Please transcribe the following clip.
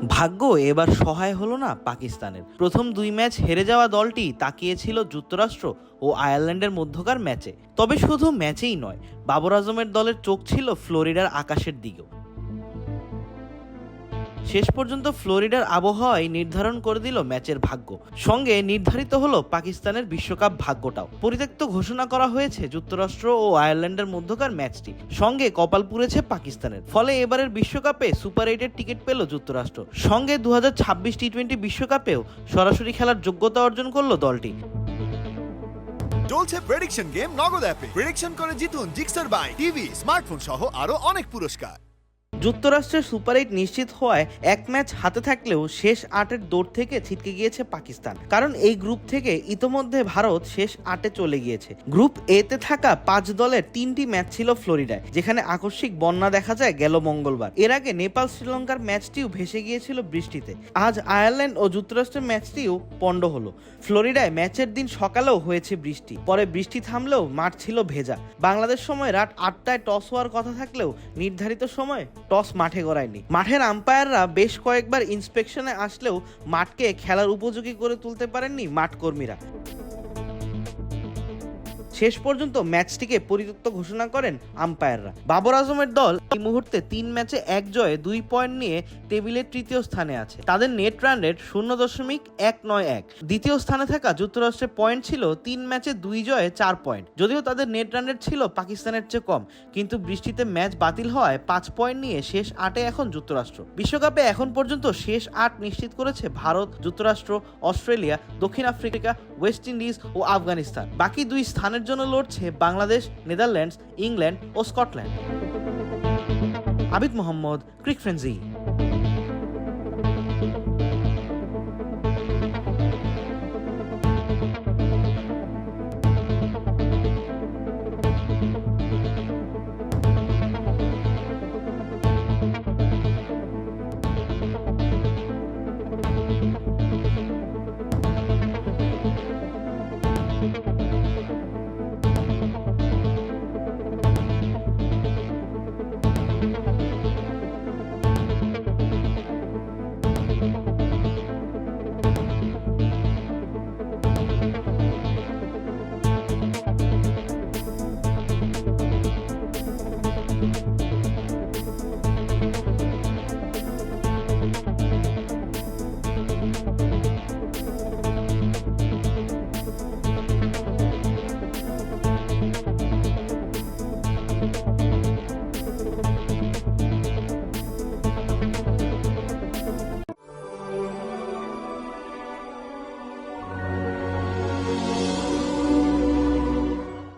ভাগ্য এবার সহায় হলো না পাকিস্তানের। প্রথম 2 ম্যাচ হেরে যাওয়া দলটি তাকিয়েছিল যুক্তরাষ্ট্র ও আয়ারল্যান্ডের মধ্যকার ম্যাচে। তবে শুধু ম্যাচেই নয়, বাবর আজমের দলের চোখ ছিল ফ্লোরিডার আকাশের দিকেও। শেষ পর্যন্ত ফ্লোরিডার আবহাওয়াই নির্ধারণ করে দিল ম্যাচের ভাগ্য। সঙ্গে নির্ধারিত হলো পাকিস্তানের বিশ্বকাপ ভাগ্যটাও। পরিত্যক্ত ঘোষণা করা হয়েছে যুক্তরাষ্ট্র ও আয়ারল্যান্ডের মধ্যকার ম্যাচটি। সঙ্গে কপাল পুড়েছে পাকিস্তানের। ফলে এবারের বিশ্বকাপে সুপার 8-এর টিকিট পেল যুক্তরাষ্ট্র। সঙ্গে 2026 টি-20 বিশ্বকাপেও সরাসরি খেলার যোগ্যতা অর্জন করল দলটি। চলছে প্রেডিকশন গেম নগদ অ্যাপে। প্রেডিকশন করে জিতুন জিক্সার বাই টিভি, স্মার্টফোন সহ আরো অনেক পুরস্কার। যুক্তরাষ্ট্রের সুপার 8 নিশ্চিত হওয়ায় এক ম্যাচ হাতে থাকলেও শেষ 8-এর দৌড় থেকে ছিটকে গিয়েছে পাকিস্তান। কারণ এই গ্রুপ থেকে ইতোমধ্যে ভারত শেষ 8-এ চলে গিয়েছে। গ্রুপ এতে থাকা 5 দলের 3টি ম্যাচ ছিল ফ্লোরিডায়, যেখানে আকস্মিক বন্যা দেখা যায় গেল মঙ্গলবার। এর আগে নেপাল শ্রীলঙ্কার ম্যাচটিও ভেসে গিয়েছিল বৃষ্টিতে। আজ আয়ারল্যান্ড ও যুক্তরাষ্ট্রের ম্যাচটিও পণ্ড হলো। ফ্লোরিডায় ম্যাচের দিন সকালেও হয়েছে বৃষ্টি, পরে বৃষ্টি থামলেও মাঠ ছিল ভেজা। বাংলাদেশ সময় রাত 8টায় টস হওয়ার কথা থাকলেও নির্ধারিত সময় টস মাঠে গড়ায়নি। মাঠের আম্পায়াররা বেশ কয়েকবার ইন্সপেকশনে আসলেও মাঠকে খেলার উপযোগী করে তুলতে পারেননি মাঠ কর্মীরা। শেষ পর্যন্ত ম্যাচটিকে পরিত্যক্ত ঘোষণা করেন আম্পায়াররা। বাবর আজমের দল এই মুহূর্তে 3 ম্যাচে 1 জয়ে 2 পয়েন্ট নিয়ে টেবিলের তৃতীয় স্থানে আছে। তাদের নেট রান রেট 0.191। দ্বিতীয় স্থানে থাকা যুক্তরাষ্ট্রের পয়েন্ট ছিল 3 ম্যাচে 2 জয়ে 4 পয়েন্ট। যদিও তাদের নেট রান রেট ছিল পাকিস্তানের চেয়ে কম, কিন্তু বৃষ্টিতে ম্যাচ বাতিল হওয়ায় 5 পয়েন্ট নিয়ে শেষ 8-এ এখন যুক্তরাষ্ট্র। বিশ্বকাপে এখন পর্যন্ত শেষ 8 নিশ্চিত করেছে ভারত, যুক্তরাষ্ট্র, অস্ট্রেলিয়া, দক্ষিণ আফ্রিকা, ওয়েস্ট ইন্ডিজ ও আফগানিস্তান। বাকি 2 স্থানের জন্য লড়ছে বাংলাদেশ, নেদারল্যান্ডস, ইংল্যান্ড ও স্কটল্যান্ড। আবিদ মোহাম্মদ, ক্রিক ফ্রেন্সি।